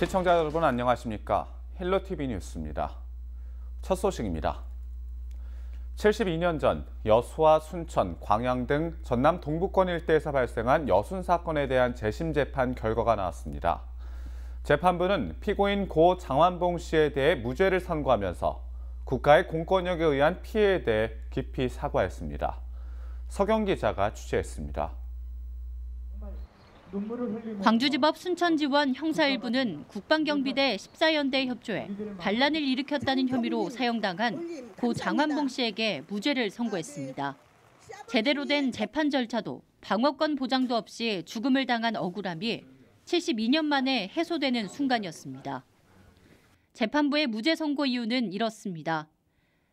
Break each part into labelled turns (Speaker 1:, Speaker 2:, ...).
Speaker 1: 시청자 여러분 안녕하십니까? 헬로티비 뉴스입니다. 첫 소식입니다. 72년 전 여수와 순천, 광양 등 전남 동부권 일대에서 발생한 여순 사건에 대한 재심 재판 결과가 나왔습니다. 재판부는 피고인 고 장완봉 씨에 대해 무죄를 선고하면서 국가의 공권력에 의한 피해에 대해 깊이 사과했습니다. 서경 기자가 취재했습니다.
Speaker 2: 광주지법 순천지원 형사 1부는 국방경비대 14연대에 협조해 반란을 일으켰다는 혐의로 사형당한 고 장완봉 씨에게 무죄를 선고했습니다. 제대로 된 재판 절차도 방어권 보장도 없이 죽음을 당한 억울함이 72년 만에 해소되는 순간이었습니다. 재판부의 무죄 선고 이유는 이렇습니다.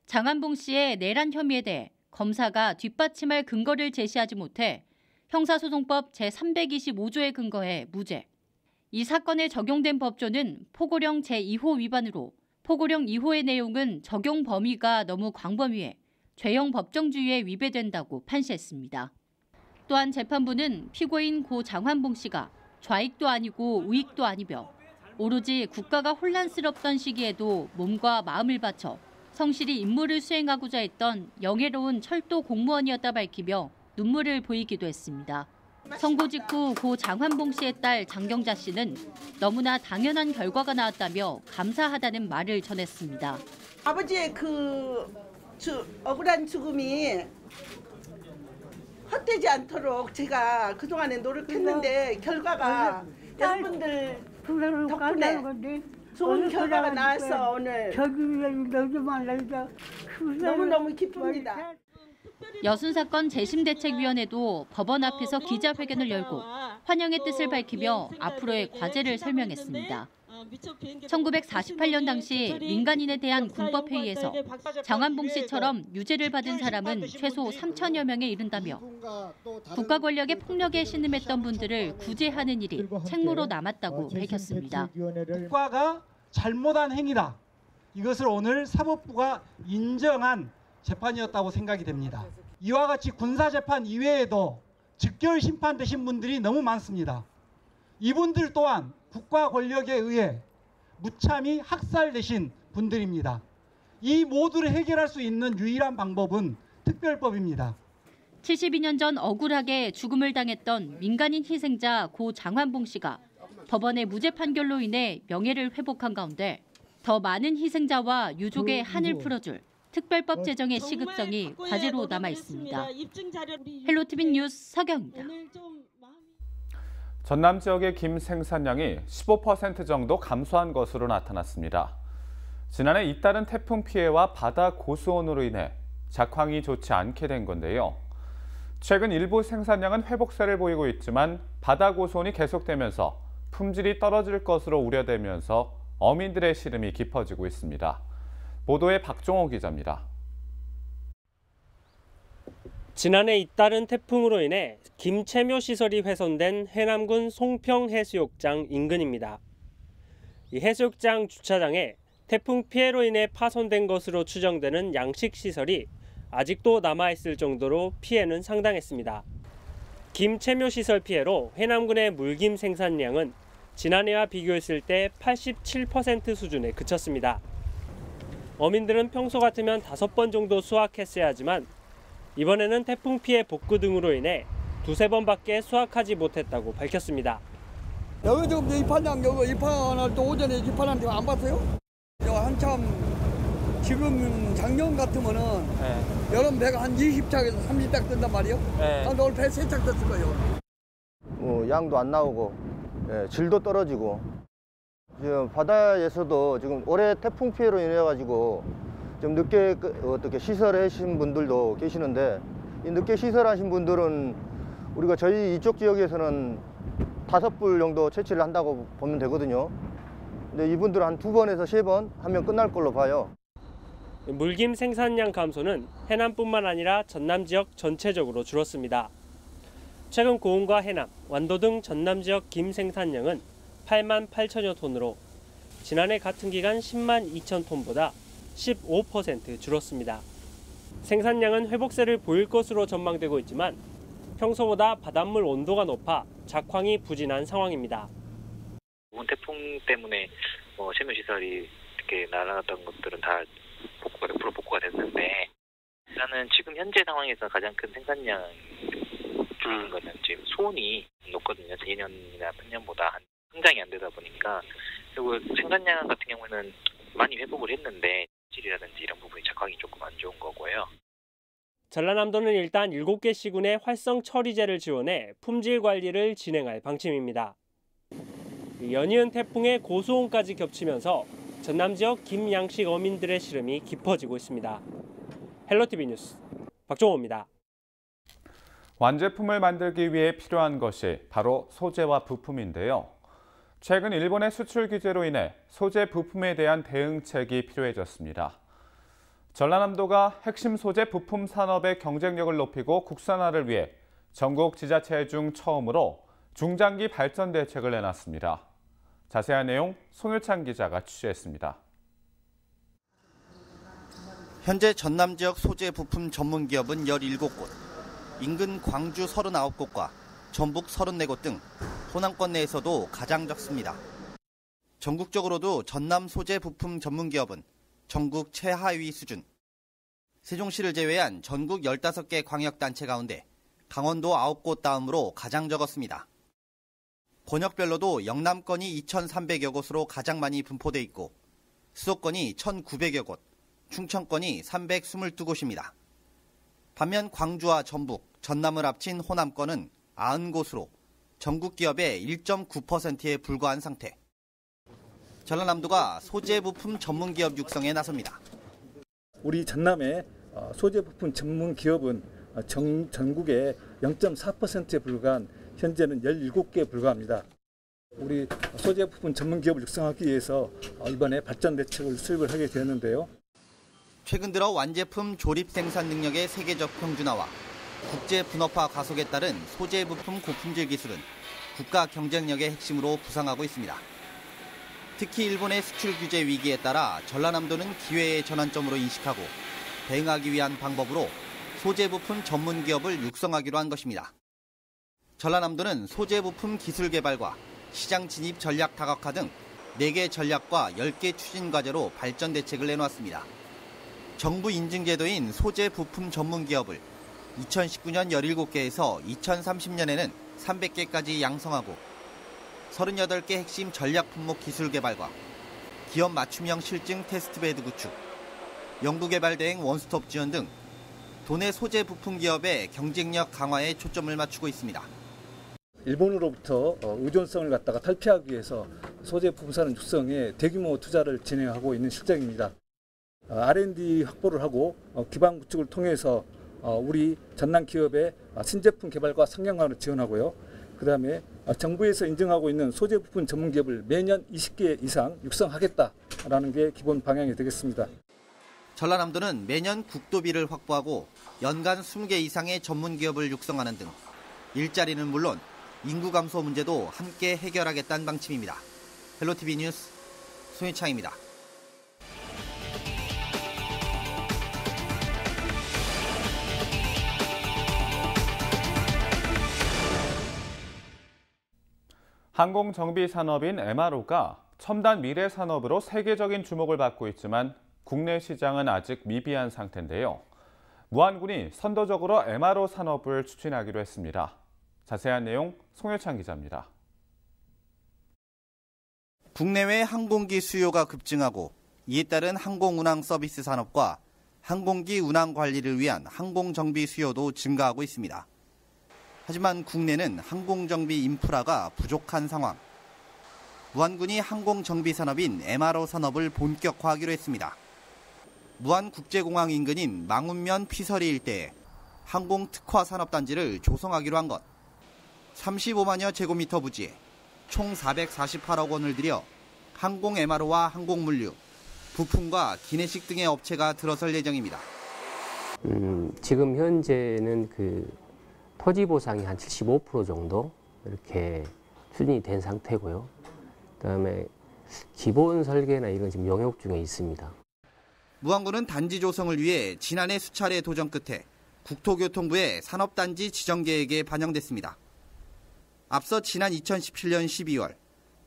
Speaker 2: 장완봉 씨의 내란 혐의에 대해 검사가 뒷받침할 근거를 제시하지 못해 형사소송법 제325조에 근거해 무죄. 이 사건에 적용된 법조는 포고령 제2호 위반으로 포고령 2호의 내용은 적용 범위가 너무 광범위해 죄형 법정주의에 위배된다고 판시했습니다. 또한 재판부는 피고인 고 장완봉 씨가 좌익도 아니고 우익도 아니며 오로지 국가가 혼란스럽던 시기에도 몸과 마음을 바쳐 성실히 임무를 수행하고자 했던 영예로운 철도 공무원이었다 밝히며 눈물을 보이기도 했습니다. 선고 직후 고 장완봉 씨의 딸 장경자 씨는 너무나 당연한 결과가 나왔다며 감사하다는 말을 전했습니다.
Speaker 3: 아버지의 억울한 죽음이 헛되지 않도록 제가 그동안에 노력했는데 결과가 여러분들 덕분에 좋은 결과가 나와서 오늘 너무너무 기쁩니다.
Speaker 2: 여순 사건 재심대책위원회도 법원 앞에서 기자회견을 열고 환영의 뜻을 밝히며 앞으로의 과제를 설명했습니다. 1948년 당시 민간인에 대한 군법회의에서 장완봉 씨처럼 유죄를 받은 사람은 최소 3천여 명에 이른다며 국가 권력의 폭력에 신음했던 분들을 구제하는 일이 책무로 남았다고 밝혔습니다.
Speaker 4: 국가가 잘못한 행위다. 이것을 오늘 사법부가 인정한 재판이었다고 생각이 됩니다. 이와 같이 군사재판 이외에도 즉결 심판되신 분들이 너무 많습니다. 이분들 또한 국가 권력에 의해 무참히 학살되신 분들입니다. 이 모두를 해결할 수 있는 유일한 방법은 특별법입니다.
Speaker 2: 72년 전 억울하게 죽음을 당했던 민간인 희생자 고 장완봉 씨가 법원의 무죄 판결로 인해 명예를 회복한 가운데 더 많은 희생자와 유족의 한을 풀어줄 특별법 제정의 시급성이 과제로 남아 있습니다. 헬로티비 뉴스 서경입니다.
Speaker 1: 전남 지역의 김 생산량이 15% 정도 감소한 것으로 나타났습니다. 지난해 잇따른 태풍 피해와 바다 고수온으로 인해 작황이 좋지 않게 된 건데요. 최근 일부 생산량은 회복세를 보이고 있지만 바다 고수온이 계속되면서 품질이 떨어질 것으로 우려되면서 어민들의 시름이 깊어지고 있습니다. 보도에 박종호 기자입니다.
Speaker 5: 지난해 잇따른 태풍으로 인해 김체묘 시설이 훼손된 해남군 송평해수욕장 인근입니다. 이 해수욕장 주차장에 태풍 피해로 인해 파손된 것으로 추정되는 양식 시설이 아직도 남아있을 정도로 피해는 상당했습니다. 김체묘 시설 피해로 해남군의 물김 생산량은 지난해와 비교했을 때 87% 수준에 그쳤습니다. 어민들은 평소 같으면 5번 정도 수확했어야 하지만 이번에는 태풍 피해 복구 등으로 인해 2~3번밖에 수확하지 못했다고 밝혔습니다.
Speaker 6: 여기 지금 입판장 여기 입판할 때 오전에 입판하는데 안 봤어요? 한참 지금 작년 같으면은 여름 배가 한 20척에서 30척 뜬단 말이에요. 근데 오늘 배 3척 떴을 거예요.
Speaker 7: 양도 안 나오고 질도 떨어지고 지금 바다에서도 지금 올해 태풍 피해로 인해 가지고 좀 늦게 어떻게 시설하신 분들도 계시는데 이 늦게 시설하신 분들은 우리가 저희 이쪽 지역에서는 5불 정도 채취를 한다고 보면 되거든요. 근데 이분들은 한 2번에서 3번 하면 끝날 걸로 봐요.
Speaker 5: 물김 생산량 감소는 해남뿐만 아니라 전남 지역 전체적으로 줄었습니다. 최근 고흥과 해남, 완도 등 전남 지역 김 생산량은 8만 8천여 톤으로 지난해 같은 기간 10만 2천 톤보다 15% 줄었습니다. 생산량은 회복세를 보일 것으로 전망되고 있지만 평소보다 바닷물 온도가 높아 작황이 부진한 상황입니다.
Speaker 8: 이번 태풍 때문에 채묘 시설이 이렇게 날아갔던 것들은 다 100% 복구가 됐는데, 일단은 지금 현재 상황에서 가장 큰 생산량 줄이는 거는 지금 소온이 높거든요. 재년이나 평년보다 성장이 안 되다 보니까. 그리고 생산량 같은 경우는 많이 회복을 했는데 질이라든지 이런 부분이 작황이 조금 안 좋은 거고요.
Speaker 5: 전라남도는 일단 7개 시군에 활성 처리제를 지원해 품질 관리를 진행할 방침입니다. 연이은 태풍의 고수온까지 겹치면서 전남 지역 김양식 어민들의 시름이 깊어지고 있습니다. 헬로티비 뉴스 박종호입니다.
Speaker 1: 완제품을 만들기 위해 필요한 것이 바로 소재와 부품인데요. 최근 일본의 수출 규제로 인해 소재 부품에 대한 대응책이 필요해졌습니다. 전라남도가 핵심 소재 부품 산업의 경쟁력을 높이고 국산화를 위해 전국 지자체 중 처음으로 중장기 발전 대책을 내놨습니다. 자세한 내용 송일찬 기자가 취재했습니다.
Speaker 9: 현재 전남 지역 소재 부품 전문 기업은 17곳, 인근 광주 39곳과 전북 34곳 등 호남권 내에서도 가장 적습니다. 전국적으로도 전남 소재 부품 전문 기업은 전국 최하위 수준. 세종시를 제외한 전국 15개 광역단체 가운데 강원도 9곳 다음으로 가장 적었습니다. 권역별로도 영남권이 2,300여 곳으로 가장 많이 분포돼 있고 수도권이 1,900여 곳, 충청권이 322곳입니다. 반면 광주와 전북, 전남을 합친 호남권은 90곳으로 전국 기업의 1.9%에 불과한 상태. 전라남도가 소재 부품 전문 기업 육성에 나섭니다.
Speaker 10: 우리 전남의 소재 부품 전문 기업은 전국의 0.4%에 불과한 현재는 17개에 불과합니다. 우리 소재 부품 전문 기업을 육성하기 위해서 이번에 발전 대책을 수립을 하게 되었는데요.
Speaker 9: 최근 들어 완제품 조립 생산 능력의 세계적 평준화와 국제 분업화 가속에 따른 소재 부품 고품질 기술은 국가 경쟁력의 핵심으로 부상하고 있습니다. 특히 일본의 수출 규제 위기에 따라 전라남도는 기회의 전환점으로 인식하고 대응하기 위한 방법으로 소재 부품 전문 기업을 육성하기로 한 것입니다. 전라남도는 소재 부품 기술 개발과 시장 진입 전략 다각화 등 4개 전략과 10개 추진 과제로 발전 대책을 내놓았습니다. 정부 인증 제도인 소재 부품 전문 기업을 2019년 17개에서 2030년에는 300개까지 양성하고 38개 핵심 전략 품목 기술 개발과 기업 맞춤형 실증 테스트베드 구축, 연구개발 대행 원스톱 지원 등 도내 소재 부품 기업의 경쟁력 강화에 초점을 맞추고 있습니다.
Speaker 10: 일본으로부터 의존성을 갖다가 탈피하기 위해서 소재 부품산 육성에 대규모 투자를 진행하고 있는 실정입니다. R&D 확보를 하고 기반 구축을 통해서 우리 전남 기업의 신제품 개발과 상용화를 지원하고요. 그다음에 정부에서 인정하고 있는 소재 부품 전문 기업을 매년 20개 이상 육성하겠다라는 게 기본 방향이 되겠습니다.
Speaker 9: 전라남도는 매년 국도비를 확보하고 연간 20개 이상의 전문 기업을 육성하는 등 일자리는 물론 인구 감소 문제도 함께 해결하겠다는 방침입니다. 헬로티비 뉴스 송희창입니다.
Speaker 1: 항공정비 산업인 MRO가 첨단 미래 산업으로 세계적인 주목을 받고 있지만 국내 시장은 아직 미비한 상태인데요. 무안군이 선도적으로 MRO 산업을 추진하기로 했습니다. 자세한 내용 송일찬 기자입니다.
Speaker 9: 국내외 항공기 수요가 급증하고 이에 따른 항공운항 서비스 산업과 항공기 운항 관리를 위한 항공정비 수요도 증가하고 있습니다. 하지만 국내는 항공정비 인프라가 부족한 상황. 무안군이 항공정비 산업인 MRO 산업을 본격화하기로 했습니다. 무안국제공항 인근인 망운면 피서리 일대에 항공특화 산업단지를 조성하기로 한 것. 35만여 제곱미터 부지에 총 448억 원을 들여 항공 MRO와 항공물류, 부품과 기내식 등의 업체가 들어설 예정입니다.
Speaker 11: 지금 현재는 토지 보상이 한 75% 정도 이렇게 추진이 된 상태고요. 그다음에 기본 설계나 이건 지금 용역 중에 있습니다.
Speaker 9: 무안군은 단지 조성을 위해 지난해 수차례 도전 끝에 국토교통부의 산업단지 지정 계획에 반영됐습니다. 앞서 지난 2017년 12월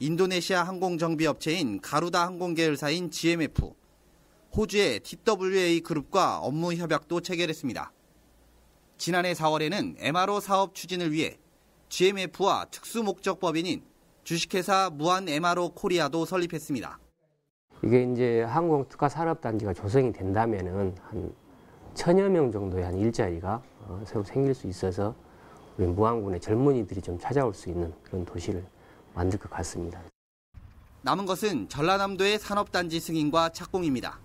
Speaker 9: 인도네시아 항공정비업체인 가루다 항공계열사인 GMF, 호주의 TWA 그룹과 업무 협약도 체결했습니다. 지난해 4월에는 MRO 사업 추진을 위해 GMF와 특수목적법인인 주식회사 무한 MRO 코리아도 설립했습니다.
Speaker 11: 이게 이제 항공특화산업단지가 조성이 된다면은 한 1000여 명 정도의 한 일자리가 새로 생길 수 있어서 우리 무안군의 젊은이들이 좀 찾아올 수 있는 그런 도시를 만들 것 같습니다.
Speaker 9: 남은 것은 전라남도의 산업단지 승인과 착공입니다.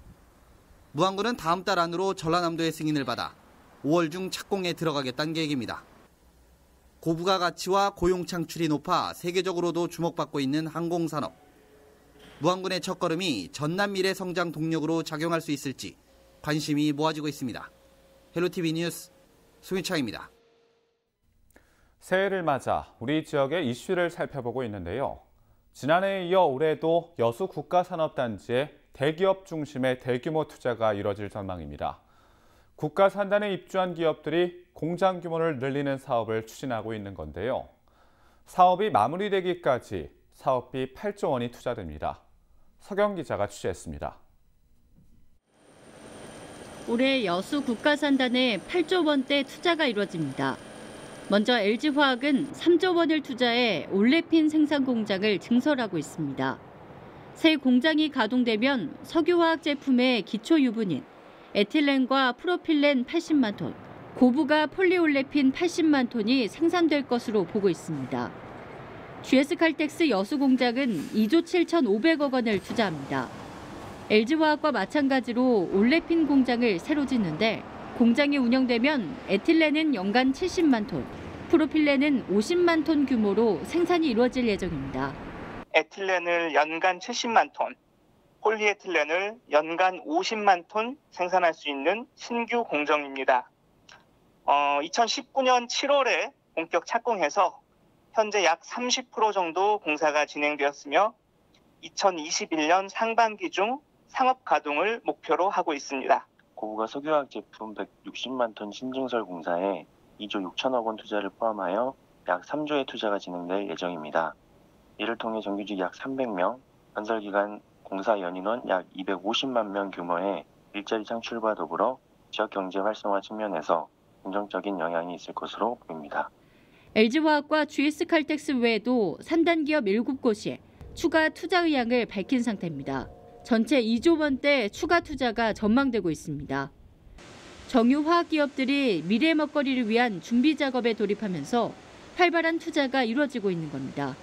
Speaker 9: 무안군은 다음 달 안으로 전라남도의 승인을 받아 5월 중 착공에 들어가겠다는 계획입니다. 고부가 가치와 고용 창출이 높아 세계적으로도 주목받고 있는 항공산업. 무안군의 첫걸음이 전남 미래 성장 동력으로 작용할 수 있을지 관심이 모아지고 있습니다. 헬로티비 뉴스 송유창입니다.
Speaker 1: 새해를 맞아 우리 지역의 이슈를 살펴보고 있는데요. 지난해에 이어 올해도 여수 국가산업단지에 대기업 중심의 대규모 투자가 이뤄질 전망입니다. 국가산단에 입주한 기업들이 공장 규모를 늘리는 사업을 추진하고 있는 건데요. 사업이 마무리되기까지 사업비 8조 원이 투자됩니다. 서경 기자가 취재했습니다.
Speaker 2: 올해 여수 국가산단에 8조 원대 투자가 이뤄집니다. 먼저 LG화학은 3조 원을 투자해 올레핀 생산 공장을 증설하고 있습니다. 새 공장이 가동되면 석유화학 제품의 기초 유분인 에틸렌과 프로필렌 80만 톤, 고부가 폴리올레핀 80만 톤이 생산될 것으로 보고 있습니다. GS칼텍스 여수 공장은 2조 7,500억 원을 투자합니다. LG화학과 마찬가지로 올레핀 공장을 새로 짓는데 공장이 운영되면 에틸렌은 연간 70만 톤, 프로필렌은 50만 톤 규모로 생산이 이루어질 예정입니다.
Speaker 12: 에틸렌을 연간 70만 톤, 폴리에틸렌을 연간 50만 톤 생산할 수 있는 신규 공정입니다. 2019년 7월에 본격 착공해서 현재 약 30% 정도 공사가 진행되었으며 2021년 상반기 중 상업 가동을 목표로 하고 있습니다.
Speaker 13: 고부가 석유화학 제품 160만 톤 신증설 공사에 2조 6천억 원 투자를 포함하여 약 3조의 투자가 진행될 예정입니다. 이를 통해 정규직 약 300명, 건설기간 공사 연인원 약 250만 명 규모의 일자리 창출과 더불어 지역 경제 활성화 측면에서 긍정적인 영향이 있을 것으로 보입니다.
Speaker 2: LG화학과 GS칼텍스 외에도 산단 기업 7곳이 추가 투자 의향을 밝힌 상태입니다. 전체 2조 원대 추가 투자가 전망되고 있습니다. 정유 화학 기업들이 미래 먹거리를 위한 준비 작업에 돌입하면서 활발한 투자가 이루어지고 있는 겁니다.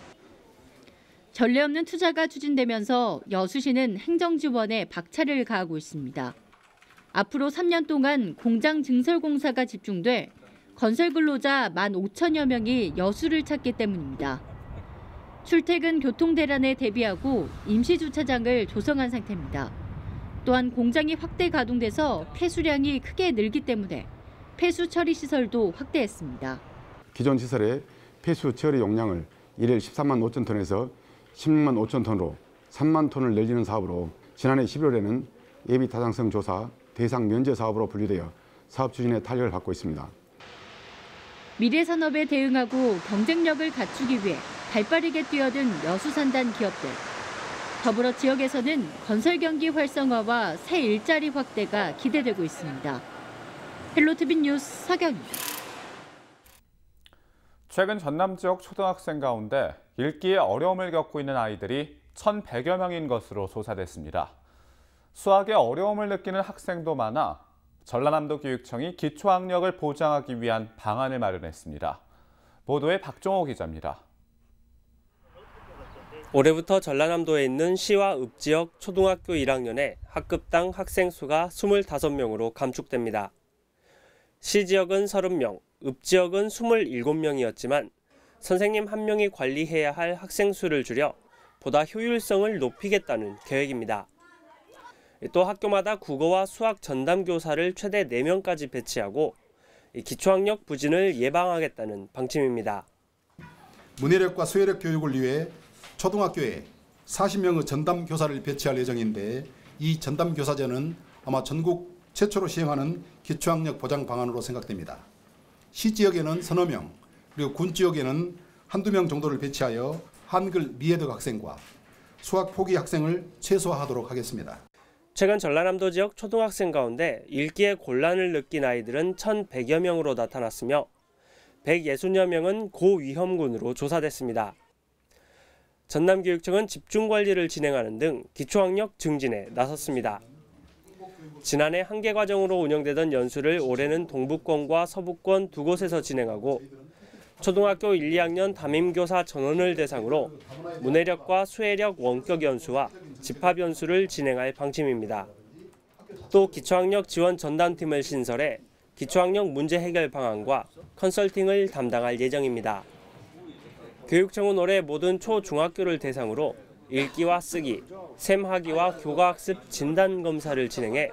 Speaker 2: 전례 없는 투자가 추진되면서 여수시는 행정 지원에 박차를 가하고 있습니다. 앞으로 3년 동안 공장 증설 공사가 집중돼 건설 근로자 15,000여 명이 여수를 찾기 때문입니다. 출퇴근 교통 대란에 대비하고 임시 주차장을 조성한 상태입니다. 또한 공장이 확대 가동돼서 폐수량이 크게 늘기 때문에 폐수 처리 시설도 확대했습니다.
Speaker 14: 기존 시설의 폐수 처리 용량을 1일 13만 5천 톤에서 16만 5천 톤으로 3만 톤을 늘리는 사업으로 지난해 11월에는 예비 타당성 조사 대상 면제 사업으로 분류되어 사업 추진에 탄력을 받고 있습니다.
Speaker 2: 미래 산업에 대응하고 경쟁력을 갖추기 위해 발빠르게 뛰어든 여수산단 기업들. 더불어 지역에서는 건설 경기 활성화와 새 일자리 확대가 기대되고 있습니다. 헬로티비 뉴스 서경입니다.
Speaker 1: 최근 전남 지역 초등학생 가운데 읽기에 어려움을 겪고 있는 아이들이 1,100여 명인 것으로 조사됐습니다. 수학에 어려움을 느끼는 학생도 많아 전라남도 교육청이 기초학력을 보장하기 위한 방안을 마련했습니다. 보도에 박종호 기자입니다.
Speaker 5: 올해부터 전라남도에 있는 시와 읍지역 초등학교 1학년에 학급당 학생 수가 25명으로 감축됩니다. 시 지역은 30명, 읍지역은 27명이었지만 선생님 1명이 관리해야 할 학생 수를 줄여 보다 효율성을 높이겠다는 계획입니다. 또 학교마다 국어와 수학 전담 교사를 최대 4명까지 배치하고 기초학력 부진을 예방하겠다는 방침입니다.
Speaker 15: 문해력과 수해력 교육을 위해 초등학교에 40명의 전담 교사를 배치할 예정인데 이 전담 교사제는 아마 전국 최초로 시행하는 기초학력 보장 방안으로 생각됩니다. 시 지역에는 서너 명, 그리고 군 지역에는 한두 명 정도를 배치하여 한글 미해득 학생과 수학 포기 학생을 최소화하도록 하겠습니다.
Speaker 5: 최근 전라남도 지역 초등학생 가운데 읽기에 곤란을 느낀 아이들은 1,100여 명으로 나타났으며 160여 명은 고위험군으로 조사됐습니다. 전남교육청은 집중관리를 진행하는 등 기초학력 증진에 나섰습니다. 지난해 한계과정으로 운영되던 연수를 올해는 동북권과 서북권 두 곳에서 진행하고 초등학교 1, 2학년 담임교사 전원을 대상으로 문해력과 수해력 원격 연수와 집합 연수를 진행할 방침입니다. 또 기초학력 지원 전담팀을 신설해 기초학력 문제 해결 방안과 컨설팅을 담당할 예정입니다. 교육청은 올해 모든 초중학교를 대상으로 읽기와 쓰기, 셈하기와 교과학습 진단검사를 진행해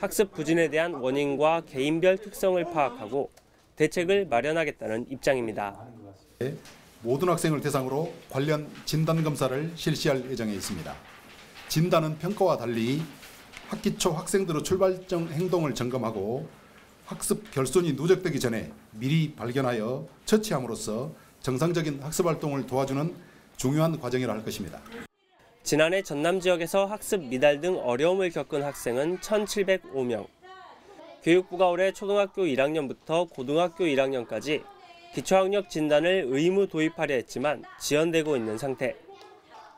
Speaker 5: 학습 부진에 대한 원인과 개인별 특성을 파악하고 대책을 마련하겠다는 입장입니다.
Speaker 15: 모든 학생을 대상으로 관련 진단검사를 실시할 예정에 있습니다. 진단은 평가와 달리 학기 초 학생들의 출발점 행동을 점검하고 학습 결손이 누적되기 전에 미리 발견하여 처치함으로써 정상적인 학습 활동을 도와주는 중요한 과정이라 할 것입니다.
Speaker 5: 지난해 전남 지역에서 학습 미달 등 어려움을 겪은 학생은 1,705명. 교육부가 올해 초등학교 1학년부터 고등학교 1학년까지 기초학력 진단을 의무 도입하려 했지만 지연되고 있는 상태.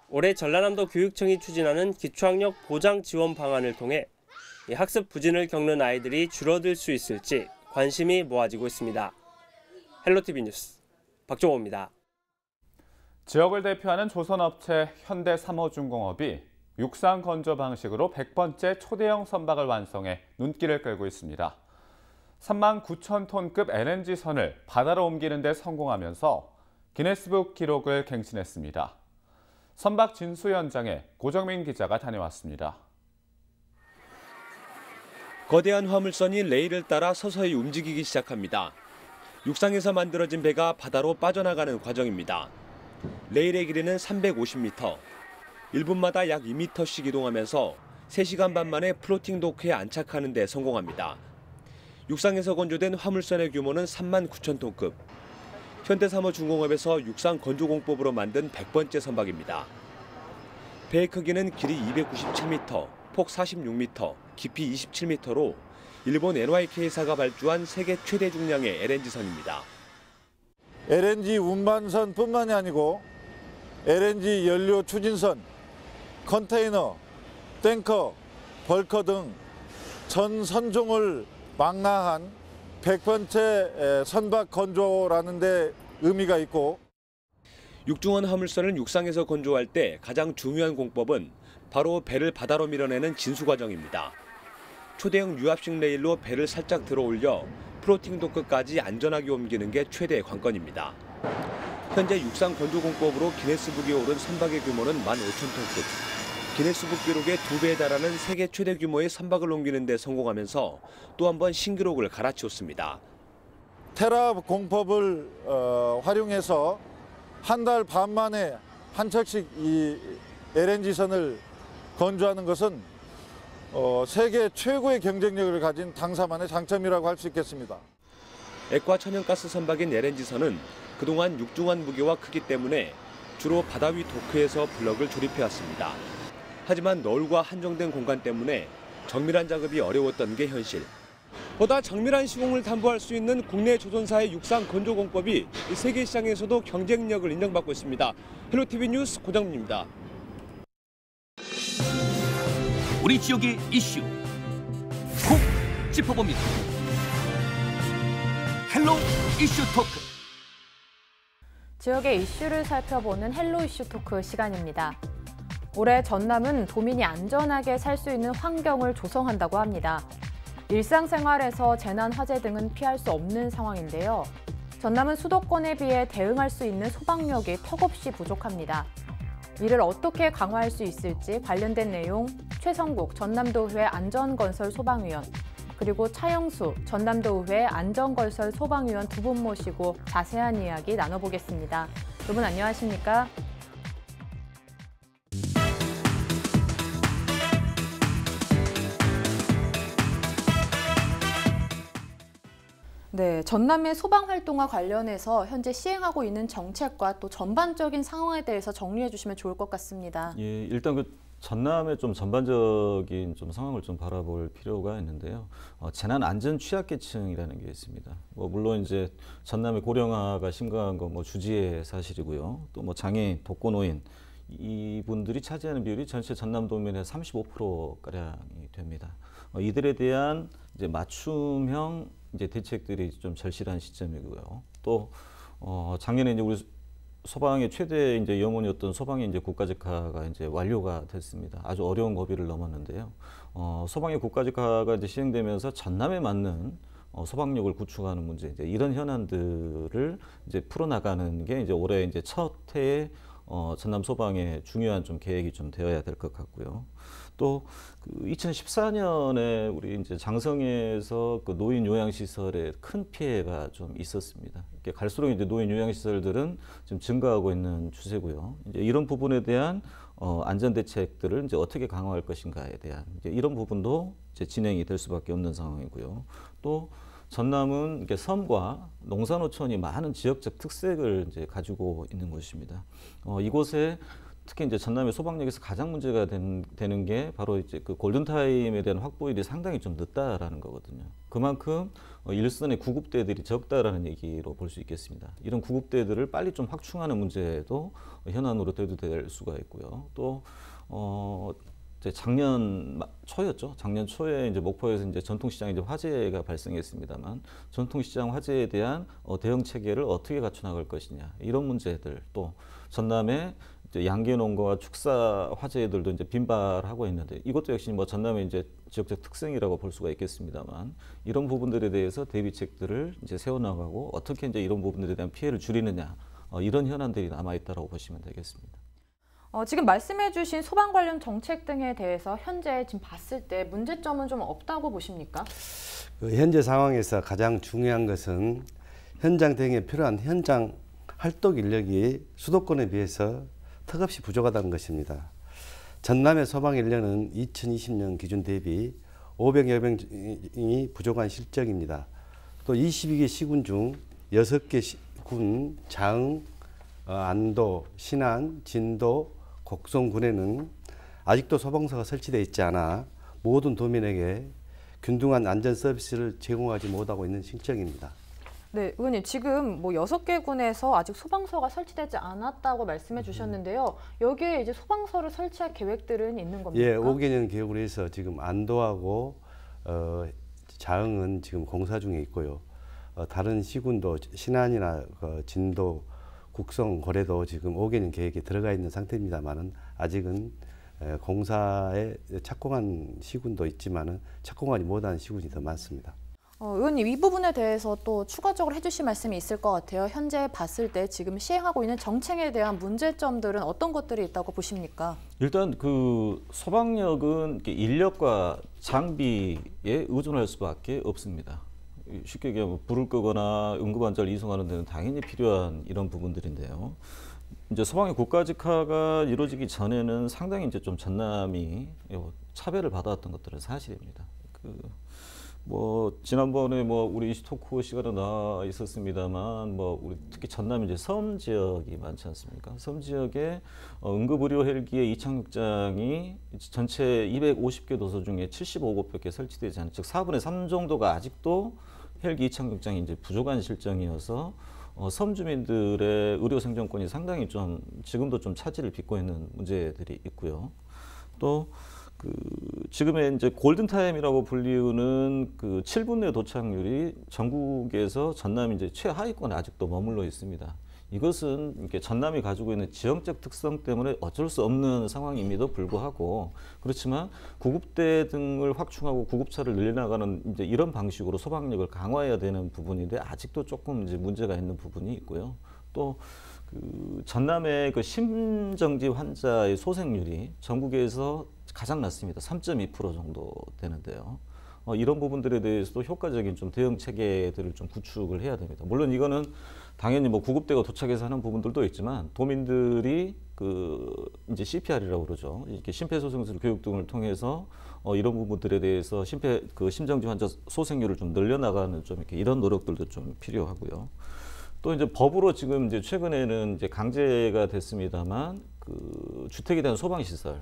Speaker 5: 올해 전라남도 교육청이 추진하는 기초학력 보장 지원 방안을 통해 학습 부진을 겪는 아이들이 줄어들 수 있을지 관심이 모아지고 있습니다. 헬로티비 뉴스 박종호입니다.
Speaker 1: 지역을 대표하는 조선업체 현대삼호중공업이 육상 건조 방식으로 100번째 초대형 선박을 완성해 눈길을 끌고 있습니다. 39,000톤급 LNG선을 바다로 옮기는 데 성공하면서 기네스북 기록을 갱신했습니다. 선박 진수 현장에 고정민 기자가 다녀왔습니다.
Speaker 16: 거대한 화물선이 레일을 따라 서서히 움직이기 시작합니다. 육상에서 만들어진 배가 바다로 빠져나가는 과정입니다. 레일의 길이는 350m, 1분마다 약 2m씩 이동하면서 3시간 반 만에 플로팅 도크에 안착하는 데 성공합니다. 육상에서 건조된 화물선의 규모는 39,000톤급. 현대삼호중공업에서 육상 건조공법으로 만든 100번째 선박입니다. 배의 크기는 길이 297m, 폭 46m, 깊이 27m로 일본 NYK사가 발주한 세계 최대 중량의 LNG선입니다.
Speaker 17: LNG 운반선뿐만이 아니고 LNG 연료 추진선, 컨테이너, 탱커, 벌커 등 전 선종을 망라한 100번째 선박 건조라는 데 의미가 있고,
Speaker 16: 육중한 화물선을 육상에서 건조할 때 가장 중요한 공법은 바로 배를 바다로 밀어내는 진수 과정입니다. 초대형 유압식 레일로 배를 살짝 들어 올려 플로팅 도크까지 안전하게 옮기는 게 최대의 관건입니다. 현재 육상 건조 공법으로 기네스북에 오른 선박의 규모는 15,000톤급. 기네스북 기록의 2배에 달하는 세계 최대 규모의 선박을 옮기는 데 성공하면서 또 한 번 신기록을 갈아치웠습니다.
Speaker 17: 테라 공법을 활용해서 한 달 반 만에 한 척씩 이 LNG선을 건조하는 것은 세계 최고의 경쟁력을 가진 당사만의 장점이라고 할 수 있겠습니다.
Speaker 16: 액화 천연가스 선박인 LNG선은 그동안 육중한 무게와 크기 때문에 주로 바다 위 도크에서 블럭을 조립해왔습니다. 하지만 너울과 한정된 공간 때문에 정밀한 작업이 어려웠던 게 현실. 보다 정밀한 시공을 담보할 수 있는 국내 조선사의 육상 건조 공법이 세계 시장에서도 경쟁력을 인정받고 있습니다. 헬로티비 뉴스 고정민입니다.
Speaker 18: 우리 지역의 이슈 콕 짚어봅니다. 헬로 이슈 토크.
Speaker 19: 지역의 이슈를 살펴보는 헬로 이슈 토크 시간입니다. 올해 전남은 도민이 안전하게 살 수 있는 환경을 조성한다고 합니다. 일상생활에서 재난, 화재 등은 피할 수 없는 상황인데요. 전남은 수도권에 비해 대응할 수 있는 소방력이 턱없이 부족합니다. 이를 어떻게 강화할 수 있을지 관련된 내용 최성국 전남도의회 안전건설 소방위원, 그리고 차영수 전남도의회 안전건설 소방위원 두 분 모시고 자세한 이야기 나눠보겠습니다. 두 분 안녕하십니까? 네, 전남의 소방 활동과 관련해서 현재 시행하고 있는 정책과 또 전반적인 상황에 대해서 정리해 주시면 좋을 것 같습니다.
Speaker 20: 예, 일단 그 전남의 좀 전반적인 좀 상황을 좀 바라볼 필요가 있는데요. 재난 안전 취약계층이라는 게 있습니다. 뭐 물론 이제 전남의 고령화가 심각한 건 뭐 주지의 사실이고요. 또 뭐 장애인, 독거노인 이분들이 차지하는 비율이 전체 전남 도민의 35% 가량이 됩니다. 이들에 대한 이제 맞춤형 이제 대책들이 좀 절실한 시점이고요. 또 작년에 이제 우리 소방의 최대 이제 염원이었던 소방의 이제 국가직화가 이제 완료가 됐습니다. 아주 어려운 고비를 넘었는데요. 소방의 국가직화가 이제 시행되면서 전남에 맞는 소방력을 구축하는 문제, 이제 이런 현안들을 이제 풀어나가는 게 이제 올해 이제 첫 해의 전남 소방의 중요한 좀 계획이 좀 되어야 될 것 같고요. 또 그 2014년에 우리 이제 장성에서 그 노인 요양 시설에 큰 피해가 좀 있었습니다. 이렇게 갈수록 이제 노인 요양 시설들은 지금 증가하고 있는 추세고요. 이제 이런 부분에 대한 안전 대책들을 이제 어떻게 강화할 것인가에 대한 이제 이런 부분도 이제 진행이 될 수밖에 없는 상황이고요. 또 전남은 이렇게 섬과 농산어촌이 많은 지역적 특색을 이제 가지고 있는 곳입니다. 이곳에 특히 이제 전남의 소방력에서 가장 문제가 되는 게 바로 이제 그 골든타임에 대한 확보율이 상당히 좀 늦다라는 거거든요. 그만큼 일선의 구급대들이 적다라는 얘기로 볼 수 있겠습니다. 이런 구급대들을 빨리 좀 확충하는 문제도 현안으로 대두될 수가 있고요. 또 작년 초였죠. 작년 초에 이제 목포에서 이제 전통시장 이제 화재가 발생했습니다만 전통시장 화재에 대한 대응 체계를 어떻게 갖춰 나갈 것이냐 이런 문제들 또 전남의 양계농가와 축사 화재들도 이제 빈발하고 있는데 이것도 역시 뭐 전남의 이제 지역적 특성이라고 볼 수가 있겠습니다만 이런 부분들에 대해서 대비책들을 이제 세워나가고 어떻게 이제 이런 부분들에 대한 피해를 줄이느냐 이런 현안들이 남아 있다고 보시면 되겠습니다.
Speaker 19: 지금 말씀해주신 소방 관련 정책 등에 대해서 현재 지금 봤을 때 문제점은 좀 없다고 보십니까?
Speaker 21: 현재 상황에서 가장 중요한 것은 현장 대응에 필요한 현장 활동 인력이 수도권에 비해서 턱없이 부족하다는 것입니다. 전남의 소방 인력은 2020년 기준 대비 500여 명이 부족한 실정입니다. 또 22개 시군 중 6개 군, 자흥, 안도, 신안, 진도, 곡성군에는 아직도 소방서가 설치되어 있지 않아 모든 도민에게 균등한 안전 서비스를 제공하지 못하고 있는 실정입니다.
Speaker 19: 네, 의원님 지금 뭐 6개 군에서 아직 소방서가 설치되지 않았다고 말씀해 주셨는데요. 여기에 이제 소방서를 설치할 계획들은 있는 겁니까?
Speaker 21: 예, 5개년 계획으로 해서 지금 안도하고 자흥은 지금 공사 중에 있고요. 다른 시군도 신안이나 진도, 국성, 고래도 지금 5개년 계획에 들어가 있는 상태입니다만은 아직은 공사에 착공한 시군도 있지만은 착공하지 못한 시군이 더 많습니다.
Speaker 19: 의원님 이 부분에 대해서 또 추가적으로 해주실 말씀이 있을 것 같아요. 현재 봤을 때 지금 시행하고 있는 정책에 대한 문제점들은 어떤 것들이 있다고 보십니까?
Speaker 20: 일단 그 소방력은 인력과 장비에 의존할 수밖에 없습니다. 쉽게 얘기하면 불을 끄거나 응급환자를 이송하는 데는 당연히 필요한 이런 부분들인데요. 이제 소방의 국가직화가 이루어지기 전에는 상당히 이제 좀 전남이 차별을 받아왔던 것들은 사실입니다. 뭐 지난번에 뭐 우리 이슈토크 시간에 나와 있었습니다만 뭐 우리 특히 전남 이제 섬 지역이 많지 않습니까? 섬 지역에 응급의료 헬기의 이착륙장이 전체 250개 도서 중에 75곳밖에 설치되지 않은, 즉 4분의 3 정도가 아직도 헬기 이착륙장이 이제 부족한 실정이어서 섬 주민들의 의료 생존권이 상당히 좀 지금도 좀 차질을 빚고 있는 문제들이 있고요. 또 지금의 이제 골든타임이라고 불리우는 그 7분 내 도착률이 전국에서 전남이 이제 최하위권에 아직도 머물러 있습니다. 이것은 이렇게 전남이 가지고 있는 지형적 특성 때문에 어쩔 수 없는 상황임에도 불구하고, 그렇지만 구급대 등을 확충하고 구급차를 늘려나가는 이제 이런 방식으로 소방력을 강화해야 되는 부분인데 아직도 조금 이제 문제가 있는 부분이 있고요. 또 전남의 그 심정지 환자의 소생률이 전국에서 가장 낮습니다. 3.2% 정도 되는데요. 이런 부분들에 대해서도 효과적인 좀 대응 체계들을 좀 구축을 해야 됩니다. 물론 이거는 당연히 뭐 구급대가 도착해서 하는 부분들도 있지만 도민들이 이제 CPR이라고 그러죠. 이렇게 심폐소생술 교육 등을 통해서 이런 부분들에 대해서 심정지 환자 소생률을 좀 늘려나가는 좀 이렇게 이런 노력들도 좀 필요하고요. 또 이제 법으로 지금 이제 최근에는 이제 강제가 됐습니다만 주택에 대한 소방시설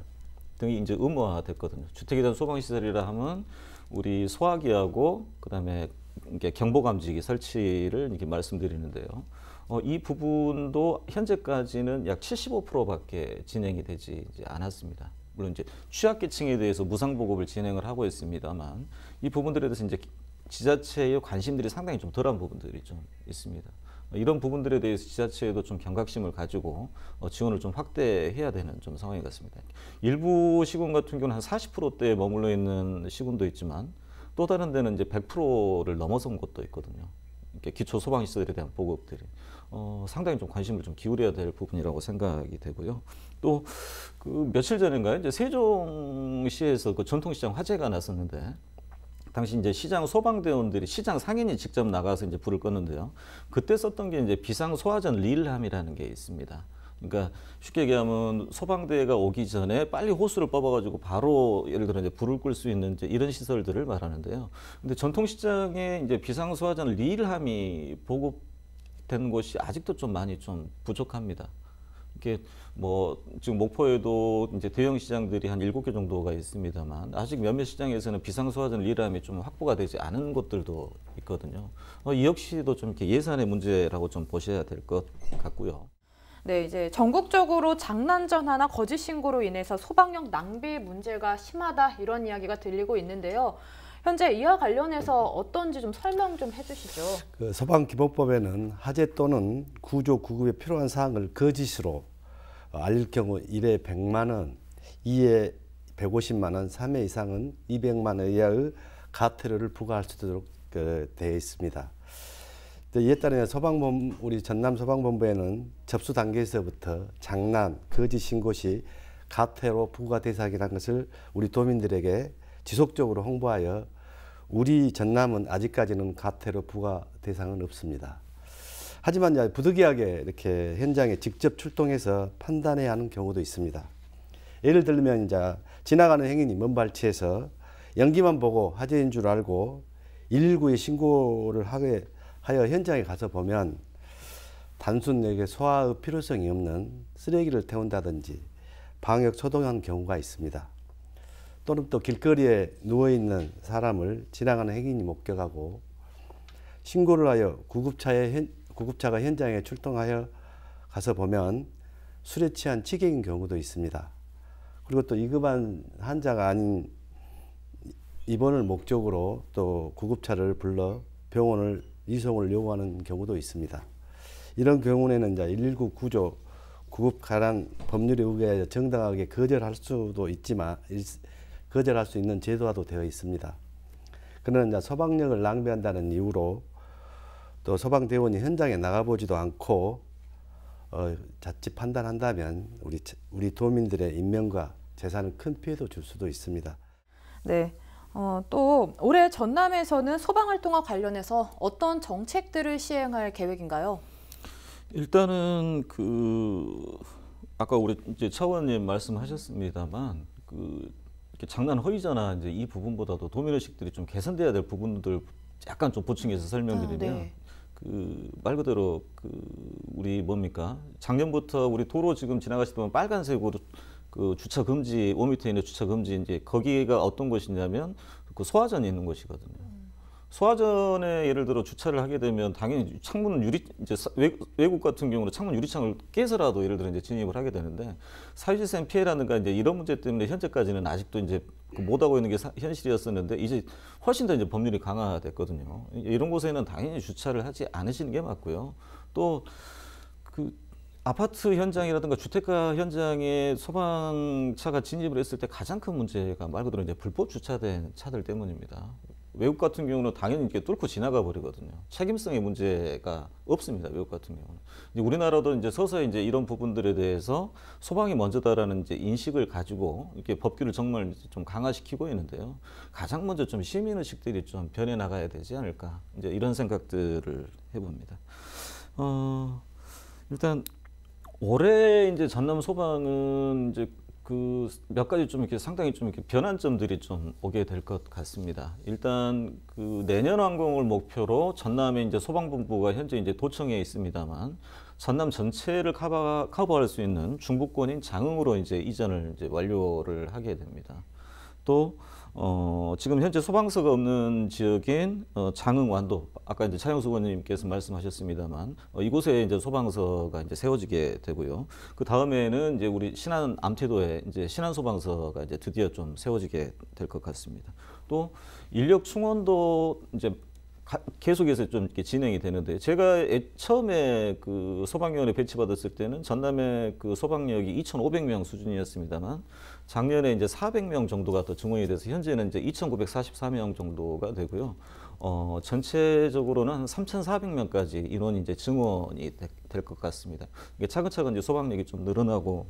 Speaker 20: 등이 이제 의무화됐거든요. 주택에 대한 소방시설이라 하면 우리 소화기하고 그다음에 경보감지기 설치를 이렇게 말씀드리는데요. 이 부분도 현재까지는 약 75%밖에 진행이 되지 않았습니다. 물론 이제 취약계층에 대해서 무상보급을 진행을 하고 있습니다만 이 부분들에 대해서 이제 지자체의 관심들이 상당히 좀 덜한 부분들이 좀 있습니다. 이런 부분들에 대해서 지자체에도 좀 경각심을 가지고 지원을 좀 확대해야 되는 좀 상황인 것 같습니다. 일부 시군 같은 경우는 한 40%대에 머물러 있는 시군도 있지만 또 다른 데는 이제 100%를 넘어선 곳도 있거든요. 기초 소방시설에 대한 보급들이 상당히 좀 관심을 좀 기울여야 될 부분이라고 생각이 되고요. 또 며칠 전인가요? 이제 세종시에서 전통시장 화재가 났었는데 당시 이제 시장 소방대원들이 시장 상인이 직접 나가서 이제 불을 껐는데요. 그때 썼던 게 이제 비상소화전 릴함이라는 게 있습니다. 그러니까 쉽게 얘기하면 소방대가 오기 전에 빨리 호스를 뽑아가지고 바로 예를 들어 이제 불을 끌 수 있는 이제 이런 시설들을 말하는데요. 근데 전통시장에 이제 비상소화전 릴함이 보급된 곳이 아직도 좀 많이 좀 부족합니다. 이게 뭐 지금 목포에도 이제 대형 시장들이 한 7개 정도가 있습니다만 아직 몇몇 시장에서는 비상소화전 릴함이 좀 확보가 되지 않은 곳들도 있거든요. 이 역시도 좀 이렇게 예산의 문제라고 좀 보셔야 될 것 같고요.
Speaker 19: 네, 이제 전국적으로 장난 전화나 거짓 신고로 인해서 소방력 낭비 문제가 심하다 이런 이야기가 들리고 있는데요. 현재 이와 관련해서 어떤지 좀 설명 좀 해주시죠.
Speaker 21: 소방기본법에는 화재 또는 구조 구급에 필요한 사항을 거짓으로 알릴 경우 1회 100만 원, 2회 150만 원, 3회 이상은 200만 원 이하의 과태료를 부과할 수 있도록 되어 있습니다. 이에 따라 우리 전남 소방본부에는 접수 단계에서부터 장난, 거짓 신고 시 과태료 부과 대상이라는 것을 우리 도민들에게 지속적으로 홍보하여 우리 전남은 아직까지는 과태료 부과 대상은 없습니다. 하지만 부득이하게 이렇게 현장에 직접 출동해서 판단해야 하는 경우도 있습니다. 예를 들면 지나가는 행인이 먼발치해서 연기만 보고 화재인 줄 알고 119에 신고를 하여 현장에 가서 보면 단순 소화의 필요성이 없는 쓰레기를 태운다든지 방역 소동한 경우가 있습니다. 또는 또 길거리에 누워있는 사람을 지나가는 행인이 목격하고 신고를 하여 구급차가 현장에 출동하여 가서 보면 술에 취한 취객인 경우도 있습니다. 그리고 또 위급한 환자가 아닌 입원을 목적으로 또 구급차를 불러 병원을 이송을 요구하는 경우도 있습니다. 이런 경우에는 119 구조 구급 관련 법률에 의해 정당하게 거절할 수도 있지만 거절할 수 있는 제도화도 되어 있습니다. 그러나 소방력을 낭비한다는 이유로 또 소방대원이 현장에 나가보지도 않고 자칫 판단한다면 우리 도민들의 인명과 재산은 큰 피해도 줄 수도 있습니다.
Speaker 19: 네. 또 올해 전남에서는 소방활동과 관련해서 어떤 정책들을 시행할 계획인가요?
Speaker 20: 일단은 아까 우리 이제 차관님 말씀하셨습니다만 이렇게 장난 허위자나 이제 이 부분보다도 도민의식들이 좀 개선돼야 될 부분들 약간 좀 보충해서 설명드리면
Speaker 19: 네.
Speaker 20: 말 그대로 우리 작년부터 우리 도로 지금 지나가시다 빨간색으로 주차 금지 5m 이내 주차 금지 이제 거기가 어떤 곳이냐면 소화전이 있는 곳이거든요. 소화전에 예를 들어 주차를 하게 되면 당연히 창문 이제 외국 같은 경우는 창문 유리창을 깨서라도 예를 들어 이제 진입을 하게 되는데 사유재산 피해라든가 이제 이런 문제 때문에 현재까지는 아직도 이제 못하고 있는 게 현실이었었는데 이제 훨씬 더 이제 법률이 강화됐거든요. 이런 곳에는 당연히 주차를 하지 않으시는 게 맞고요. 또 아파트 현장이라든가 주택가 현장에 소방차가 진입을 했을 때 가장 큰 문제가 말 그대로 이제 불법 주차된 차들 때문입니다. 외국 같은 경우는 당연히 이렇게 뚫고 지나가 버리거든요. 책임성의 문제가 없습니다. 외국 같은 경우는. 이제 우리나라도 이제 서서히 이제 이런 부분들에 대해서 소방이 먼저다라는 이제 인식을 가지고 이렇게 법규를 정말 좀 강화시키고 있는데요. 가장 먼저 좀 시민의식들이 좀 변해 나가야 되지 않을까. 이제 이런 생각들을 해봅니다. 일단 올해 이제 전남 소방은 이제 그 몇 가지 좀 이렇게 상당히 좀 이렇게 변환점들이 좀 오게 될 것 같습니다. 일단 그 내년 완공을 목표로 전남에 이제 소방본부가 현재 이제 도청에 있습니다만 전남 전체를 커버할 수 있는 중부권인 장흥으로 이제 이전을 이제 완료를 하게 됩니다. 또 지금 현재 소방서가 없는 지역인 장흥 완도, 아까 이제 차영수 의원님께서 말씀하셨습니다만 이곳에 이제 소방서가 이제 세워지게 되고요. 그 다음에는 이제 우리 신안 암태도에 이제 신안 소방서가 이제 드디어 좀 세워지게 될 것 같습니다. 또 인력 충원도 이제 계속해서 좀 이렇게 진행이 되는데, 제가 처음에 그 소방요원에 배치받았을 때는 전남의 그 소방력이 2,500명 수준이었습니다만 작년에 이제 400명 정도가 더 증원이 돼서 현재는 이제 2,944명 정도가 되고요. 전체적으로는 한 3,400명까지 인원이 이제 증원이 될 것 같습니다. 이게 차근차근 이제 소방력이 좀 늘어나고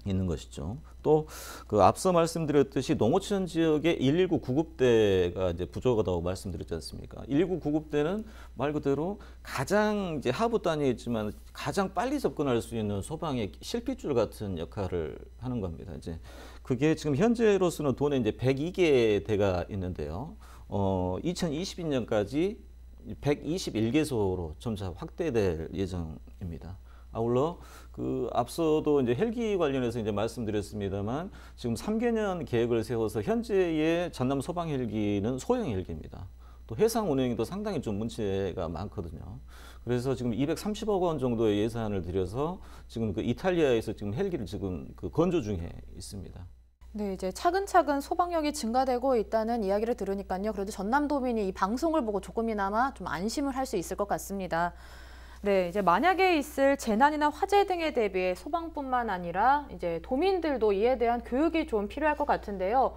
Speaker 20: 있는 것이죠. 또 그 앞서 말씀드렸듯이 농어촌 지역에 119 구급대가 이제 부족하다고 말씀드렸지 않습니까? 119 구급대는 말 그대로 가장 이제 하부 단위이지만 가장 빨리 접근할 수 있는 소방의 실핏줄 같은 역할을 하는 겁니다. 이제 그게 지금 현재로서는 도내 이제 102개 대가 있는데요. 2022년까지 121개소로 점차 확대될 예정입니다. 아울러 그 앞서도 이제 헬기 관련해서 이제 말씀드렸습니다만 지금 3개년 계획을 세워서 현재의 전남 소방 헬기는 소형 헬기입니다. 또 해상 운행에도 상당히 좀 문제가 많거든요. 그래서 지금 230억 원 정도의 예산을 들여서 지금 그 이탈리아에서 지금 헬기를 지금 그 건조 중에 있습니다.
Speaker 19: 네, 이제 차근차근 소방력이 증가되고 있다는 이야기를 들으니까요. 그래도 전남도민이 이 방송을 보고 조금이나마 좀 안심을 할 수 있을 것 같습니다. 네, 이제 만약에 있을 재난이나 화재 등에 대비해 소방뿐만 아니라 이제 도민들도 이에 대한 교육이 좀 필요할 것 같은데요.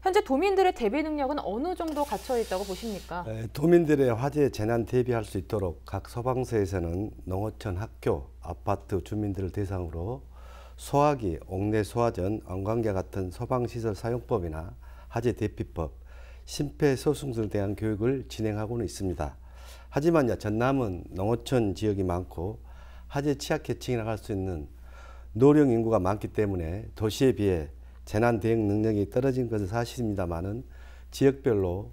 Speaker 19: 현재 도민들의 대비 능력은 어느 정도 갖춰 있다고 보십니까?
Speaker 21: 도민들의 화재 재난 대비할 수 있도록 각 소방서에서는 농어촌, 학교, 아파트 주민들을 대상으로 소화기, 옥내 소화전, 왕관계 같은 소방시설 사용법이나 화재 대피법, 심폐소생술에 대한 교육을 진행하고는 있습니다. 하지만 전남은 농어촌 지역이 많고 화재 취약계층이라고 할 수 있는 노령 인구가 많기 때문에 도시에 비해 재난 대응 능력이 떨어진 것은 사실입니다만은 지역별로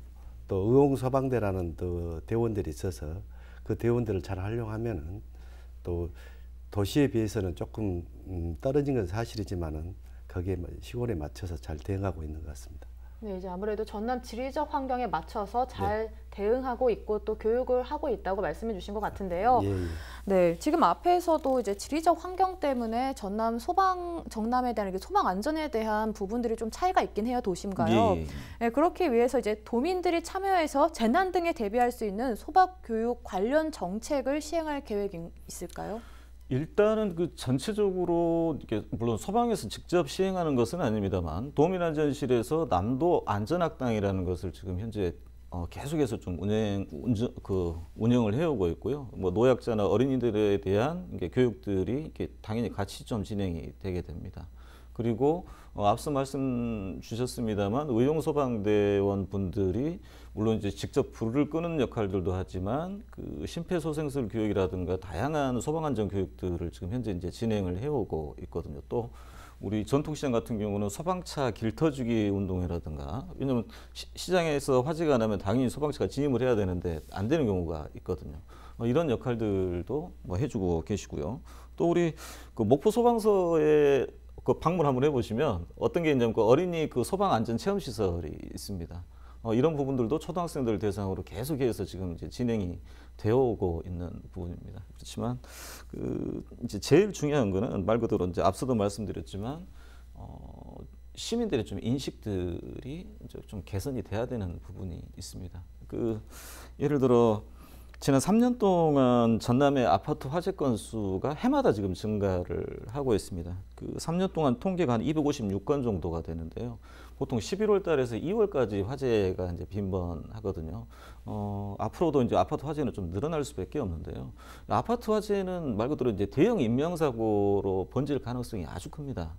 Speaker 21: 또 의용소방대라는 또 대원들이 있어서 그 대원들을 잘 활용하면은 또 도시에 비해서는 조금 떨어진 것은 사실이지만은 거기에 시골에 맞춰서 잘 대응하고 있는 것 같습니다.
Speaker 19: 네, 이제 아무래도 전남 지리적 환경에 맞춰서 잘 대응하고 있고 또 교육을 하고 있다고 말씀해 주신 것 같은데요. 네, 지금 앞에서도 이제 지리적 환경 때문에 정남에 대한 소방 안전에 대한 부분들이 좀 차이가 있긴 해요, 도심과요. 네, 그렇기 위해서 이제 도민들이 참여해서 재난 등에 대비할 수 있는 소방 교육 관련 정책을 시행할 계획이 있을까요?
Speaker 20: 일단은 그 전체적으로 이렇게 물론 소방에서 직접 시행하는 것은 아닙니다만 도민안전실에서 남도 안전학당이라는 것을 지금 현재 계속해서 좀 운영을 해오고 있고요. 뭐 노약자나 어린이들에 대한 교육들이 이렇게 당연히 같이 좀 진행이 되게 됩니다. 그리고 앞서 말씀 주셨습니다만 의용소방대원 분들이 물론 이제 직접 불을 끄는 역할들도 하지만 그 심폐소생술 교육이라든가 다양한 소방안전 교육들을 지금 현재 이제 진행을 해오고 있거든요. 또 우리 전통시장 같은 경우는 소방차 길터주기 운동회라든가, 왜냐하면 시장에서 화재가 나면 당연히 소방차가 진입을 해야 되는데 안 되는 경우가 있거든요. 이런 역할들도 뭐 해주고 계시고요. 또 우리 그 목포 소방서에 그 방문 한번 해보시면 어떤 게 있냐면 그 어린이 그 소방 안전 체험 시설이 있습니다. 이런 부분들도 초등학생들 대상으로 계속해서 지금 이제 진행이 되어 오고 있는 부분입니다. 그렇지만 그 이제 제일 중요한 거는 말 그대로 이제 앞서도 말씀드렸지만 시민들의 좀 인식들이 이제 좀 개선이 돼야 되는 부분이 있습니다. 그 예를 들어 지난 3년 동안 전남의 아파트 화재 건수가 해마다 지금 증가를 하고 있습니다. 그 3년 동안 통계가 한 256건 정도가 되는데요. 보통 11월 달에서 2월까지 화재가 이제 빈번하거든요. 앞으로도 이제 아파트 화재는 좀 늘어날 수밖에 없는데요. 아파트 화재는 말 그대로 이제 대형 인명사고로 번질 가능성이 아주 큽니다.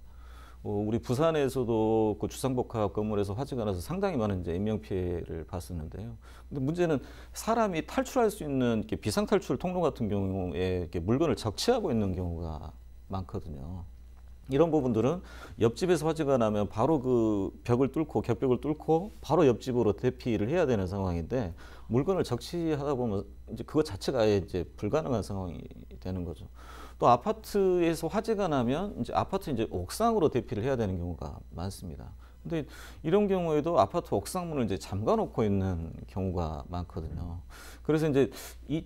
Speaker 20: 우리 부산에서도 그 주상복합 건물에서 화재가 나서 상당히 많은 이제 인명 피해를 봤었는데요. 근데 문제는 사람이 탈출할 수 있는 이렇게 비상탈출 통로 같은 경우에 이렇게 물건을 적치하고 있는 경우가 많거든요. 이런 부분들은 옆집에서 화재가 나면 바로 그 벽을 뚫고 격벽을 뚫고 바로 옆집으로 대피를 해야 되는 상황인데 물건을 적치하다 보면 이제 그것 자체가 아예 이제 불가능한 상황이 되는 거죠. 또 아파트에서 화재가 나면 이제 아파트 이제 옥상으로 대피를 해야 되는 경우가 많습니다. 근데 이런 경우에도 아파트 옥상 문을 이제 잠가 놓고 있는 경우가 많거든요. 그래서 이제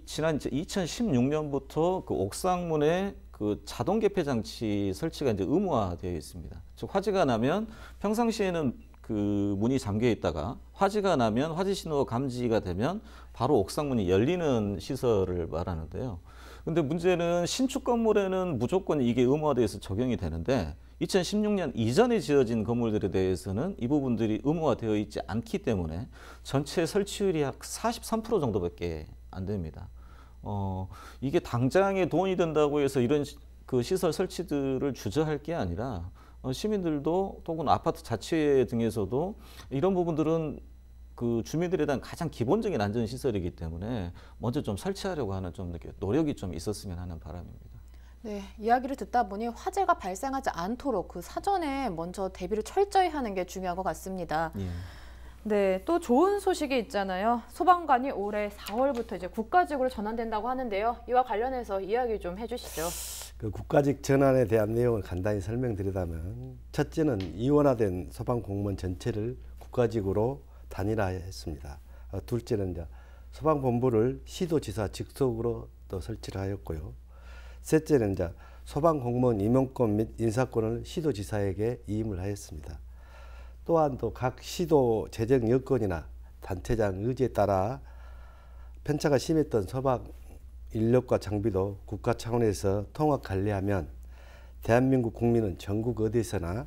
Speaker 20: 지난 2016년부터 그 옥상 문에 그 자동 개폐 장치 설치가 이제 의무화되어 있습니다. 즉 화재가 나면 평상시에는 그 문이 잠겨 있다가 화재가 나면 화재 신호가 감지가 되면 바로 옥상 문이 열리는 시설을 말하는데요. 근데 문제는 신축 건물에는 무조건 이게 의무화돼서 적용이 되는데 2016년 이전에 지어진 건물들에 대해서는 이 부분들이 의무화되어 있지 않기 때문에 전체 설치율이 약 43% 정도밖에 안 됩니다. 이게 당장에 돈이 든다고 해서 이런 그 시설 설치들을 주저할 게 아니라 시민들도 또는 아파트 자체 등에서도 이런 부분들은 그 주민들에 대한 가장 기본적인 안전시설이기 때문에 먼저 좀 설치하려고 하는 좀 이렇게 노력이 좀 있었으면 하는 바람입니다.
Speaker 19: 네, 이야기를 듣다 보니 화재가 발생하지 않도록 그 사전에 먼저 대비를 철저히 하는 게 중요한 것 같습니다.
Speaker 20: 예.
Speaker 19: 네, 또 좋은 소식이 있잖아요. 소방관이 올해 4월부터 이제 국가직으로 전환된다고 하는데요. 이와 관련해서 이야기 좀 해주시죠.
Speaker 21: 그 국가직 전환에 대한 내용을 간단히 설명드리자면 첫째는 이원화된 소방 공무원 전체를 국가직으로 단일화했습니다. 둘째는 이제 소방본부를 시도지사 직속으로 또 설치를 하였고요. 셋째는 이제 소방공무원 임용권 및 인사권을 시도지사에게 이임을 하였습니다. 또한 또 각 시도 재정 여건이나 단체장 의지에 따라 편차가 심했던 소방 인력과 장비도 국가 차원에서 통합 관리하면 대한민국 국민은 전국 어디서나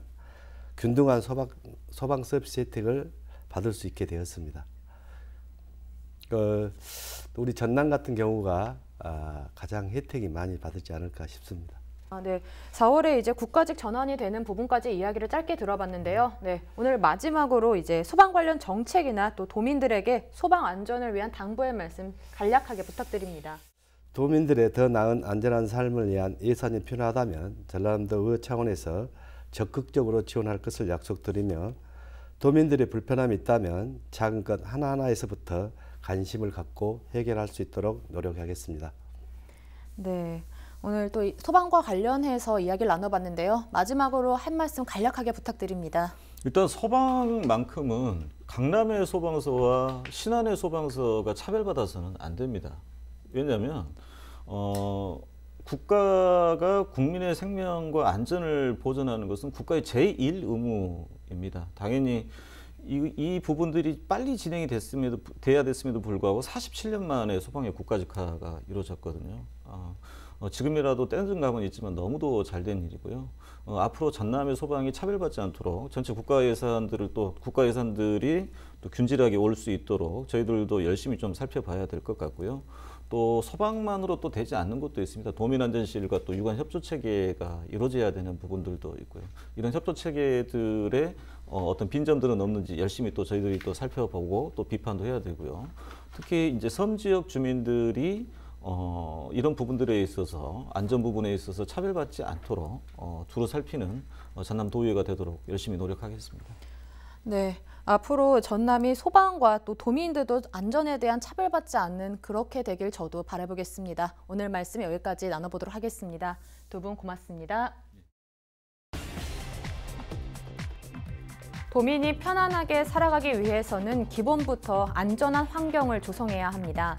Speaker 21: 균등한 소방 서비스 혜택을 받을 수 있게 되었습니다. 우리 전남 같은 경우가 가장 혜택이 많이 받지 않을까 싶습니다.
Speaker 19: 네, 4월에 이제 국가직 전환이 되는 부분까지 이야기를 짧게 들어봤는데요. 네, 오늘 마지막으로 이제 소방 관련 정책이나 또 도민들에게 소방 안전을 위한 당부의 말씀 간략하게 부탁드립니다.
Speaker 21: 도민들의 더 나은 안전한 삶을 위한 예산이 필요하다면 전라남도 의 차원에서 적극적으로 지원할 것을 약속드리며 도민들의 불편함이 있다면 작은 것 하나하나에서부터 관심을 갖고 해결할 수 있도록 노력하겠습니다.
Speaker 19: 네, 오늘 또 소방과 관련해서 이야기를 나눠봤는데요. 마지막으로 한 말씀 간략하게 부탁드립니다.
Speaker 20: 일단 소방만큼은 강남의 소방서와 신안의 소방서가 차별받아서는 안 됩니다. 왜냐하면 국가가 국민의 생명과 안전을 보존하는 것은 국가의 제1 의무입니다. 당연히 이 부분들이 빨리 진행이 돼야 됐음에도 불구하고 47년 만에 소방의 국가직화가 이루어졌거든요. 지금이라도 떼는 감은 있지만 너무도 잘된 일이고요. 앞으로 전남의 소방이 차별받지 않도록 전체 국가 예산들이 또 균질하게 올 수 있도록 저희들도 열심히 좀 살펴봐야 될 것 같고요. 또 소방만으로 또 되지 않는 것도 있습니다. 도민안전실과 또 유관 협조 체계가 이루어져야 되는 부분들도 있고요. 이런 협조 체계들의 어떤 빈점들은 없는지 열심히 또 저희들이 또 살펴보고 또 비판도 해야 되고요. 특히 이제 섬 지역 주민들이 이런 부분들에 있어서 안전 부분에 있어서 차별받지 않도록 두루 살피는 전남도의회가 되도록 열심히 노력하겠습니다.
Speaker 19: 네, 앞으로 전남이 소방과 또 도민들도 안전에 대한 차별받지 않는 그렇게 되길 저도 바라보겠습니다. 오늘 말씀 여기까지 나눠보도록 하겠습니다. 두 분 고맙습니다. 도민이 편안하게 살아가기 위해서는 기본부터 안전한 환경을 조성해야 합니다.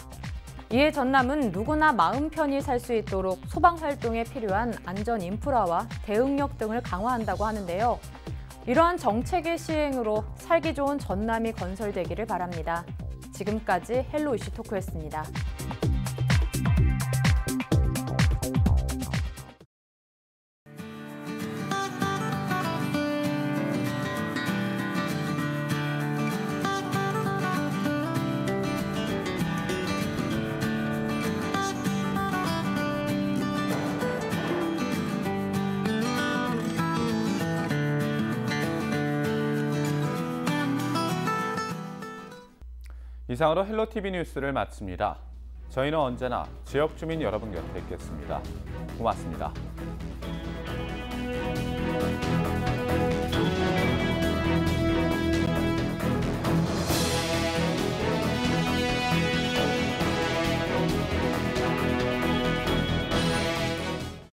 Speaker 19: 이에 전남은 누구나 마음 편히 살 수 있도록 소방 활동에 필요한 안전 인프라와 대응력 등을 강화한다고 하는데요. 이러한 정책의 시행으로 살기 좋은 전남이 건설되기를 바랍니다. 지금까지 헬로 이슈 토크였습니다.
Speaker 1: 이상으로 헬로티비 뉴스를 마칩니다. 저희는 언제나 지역 주민 여러분 곁에 있겠습니다. 고맙습니다.